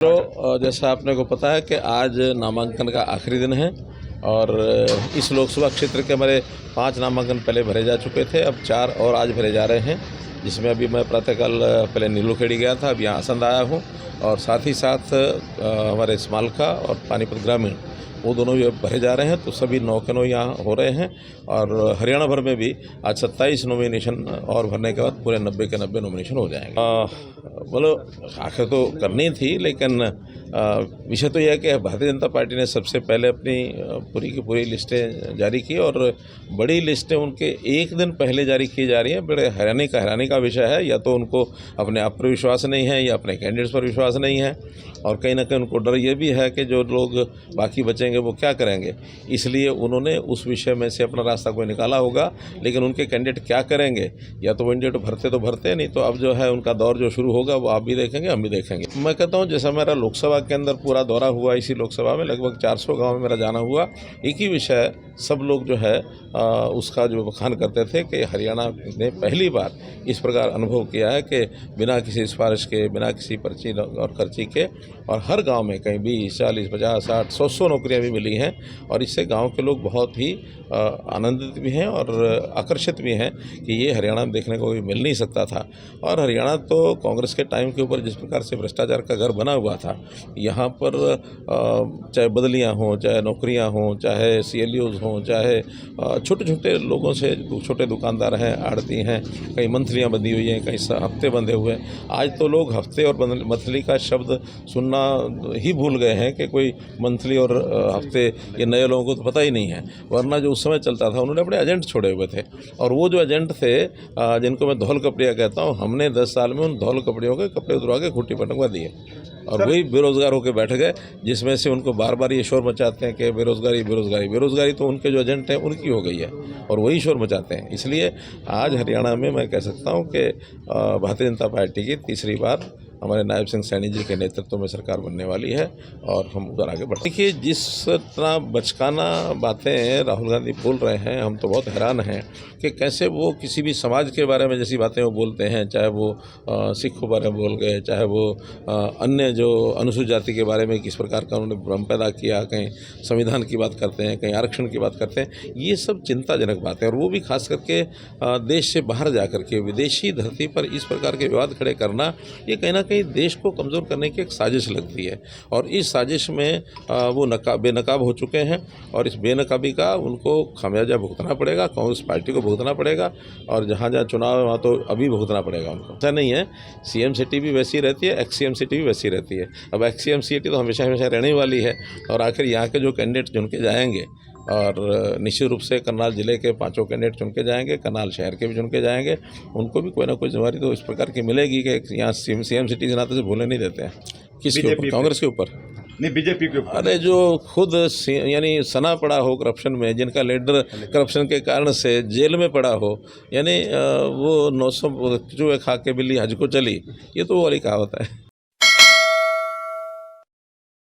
तो जैसा आपने को पता है कि आज नामांकन का आखिरी दिन है और इस लोकसभा क्षेत्र के हमारे 5 नामांकन पहले भरे जा चुके थे। अब 4 और आज भरे जा रहे हैं, जिसमें अभी मैं प्रातःकाल पहले नीलूखेड़ी गया था, अब यहाँ आसंद आया हूँ और साथ ही साथ हमारे स्मालखा और पानीपत ग्रामीण वो दोनों भी भरे जा रहे हैं। तो सभी 9 के 9 यहाँ हो रहे हैं और हरियाणा भर में भी आज 27 नॉमिनेशन और भरने के बाद पूरे 90 के 90 नॉमिनेशन हो जाएंगे। बोलो आखिर तो करनी थी, लेकिन विषय तो यह है कि भारतीय जनता पार्टी ने सबसे पहले अपनी पूरी की पूरी लिस्टें जारी की और बड़ी लिस्टें उनके एक दिन पहले जारी की जा रही हैं। बड़े हैरानी का विषय है। या तो उनको अपने आप पर विश्वास नहीं है या अपने कैंडिडेट्स पर विश्वास नहीं है और कहीं ना कहीं उनको डर ये भी है कि जो लोग बाकी बचेंगे वो क्या करेंगे, इसलिए उन्होंने उस विषय में से अपना रास्ता कोई निकाला होगा। लेकिन उनके कैंडिडेट क्या करेंगे, या तो वो इंडिया तो भरते नहीं तो अब जो है उनका दौर जो शुरू होगा वो आप भी देखेंगे, हम भी देखेंगे। मैं कहता हूँ जैसा मेरा लोकसभा के अंदर पूरा दौरा हुआ, इसी लोकसभा में लगभग 400 गाँव में मेरा जाना हुआ, एक ही विषय सब लोग जो है उसका जो बखान करते थे कि हरियाणा ने पहली बार इस प्रकार अनुभव किया है कि बिना किसी सिफारिश के, बिना किसी पर्ची और खर्ची के और हर गांव में कहीं 20, 40, 50, 60, 100 नौकरियां भी मिली हैं और इससे गांव के लोग बहुत ही आनंदित भी हैं और आकर्षित भी हैं कि ये हरियाणा में देखने को भी मिल नहीं सकता था। और हरियाणा तो कांग्रेस के टाइम के ऊपर जिस प्रकार से भ्रष्टाचार का घर बना हुआ था, यहाँ पर चाहे बदलियाँ हों, चाहे नौकरियाँ हों, चाहे CLUs हों, चाहे छोटे छोटे लोगों से, छोटे दुकानदार हैं, आड़ती हैं, कई मंथलियाँ बंधी हुई हैं, कई हफ्ते बंधे हुए हैं। आज तो लोग हफ्ते और मंथली का शब्द सुनना ही भूल गए हैं कि कोई मंथली और हफ्ते ये नए लोगों को तो पता ही नहीं है। वरना जो उस समय चलता था उन्होंने अपने एजेंट छोड़े हुए थे और वो जो एजेंट थे जिनको मैं धौल कपड़िया कहता हूँ, हमने 10 साल में उन धौल कपड़ियों के कपड़े उतरवा के खूंटी पटकवा दिए और वही बेरोजगार होकर बैठ गए, जिसमें से उनको बार बार ये शोर मचाते हैं कि बेरोजगारी तो उनके जो एजेंट हैं उनकी हो गई है और वही शोर मचाते हैं। इसलिए आज हरियाणा में मैं कह सकता हूँ कि भारतीय जनता पार्टी की तीसरी बार हमारे नायब सिंह सैनी जी के नेतृत्व में सरकार बनने वाली है और हम उधर आगे बढ़ते। देखिए, जिस तरह बचकाना बातें राहुल गांधी बोल रहे हैं, हम तो बहुत हैरान हैं कि कैसे वो किसी भी समाज के बारे में जैसी बातें वो बोलते हैं, चाहे वो सिखों बारे में बोल गए, चाहे वो अन्य जो अनुसूचित जाति के बारे में किस प्रकार का उन्होंने भ्रम पैदा किया, कहीं संविधान की बात करते हैं, कहीं आरक्षण की बात करते हैं। ये सब चिंताजनक बातें और वो भी खास करके देश से बाहर जा कर के विदेशी धरती पर इस प्रकार के विवाद खड़े करना, ये कहीं ना कहीं देश को कमज़ोर करने की एक साजिश लगती है और इस साजिश में वो बेनकाब हो चुके हैं और इस बेनकाबी का उनको खामियाजा भुगतना पड़ेगा, कांग्रेस पार्टी को भुगतना पड़ेगा और जहाँ जहाँ चुनाव है वहाँ तो अभी भुगतना पड़ेगा उनको। ऐसा नहीं है, CM सिटी भी वैसी रहती है, XCM सिटी भी वैसी रहती है। अब XCM सिटी तो हमेशा रहने वाली है और आखिर यहाँ के जो कैंडिडेट चुन के जाएंगे और निश्चित रूप से करनाल जिले के 5 कैंडिडेट चुन के जाएंगे, करनाल शहर के भी चुन के जाएंगे, उनको भी कोई ना कोई जिम्मेदारी तो इस प्रकार की मिलेगी कि यहाँ CM सिटी के नाते से भूलने नहीं देते हैं। किसके ऊपर? कांग्रेस के ऊपर नहीं, बीजेपी के ऊपर। अरे जो खुद यानी सना पड़ा हो करप्शन में, जिनका लीडर करप्शन के कारण से जेल में पड़ा हो, यानी वो 900 चूहे खा के बिल्ली हज को चली, ये तो वो वाली कहावत है।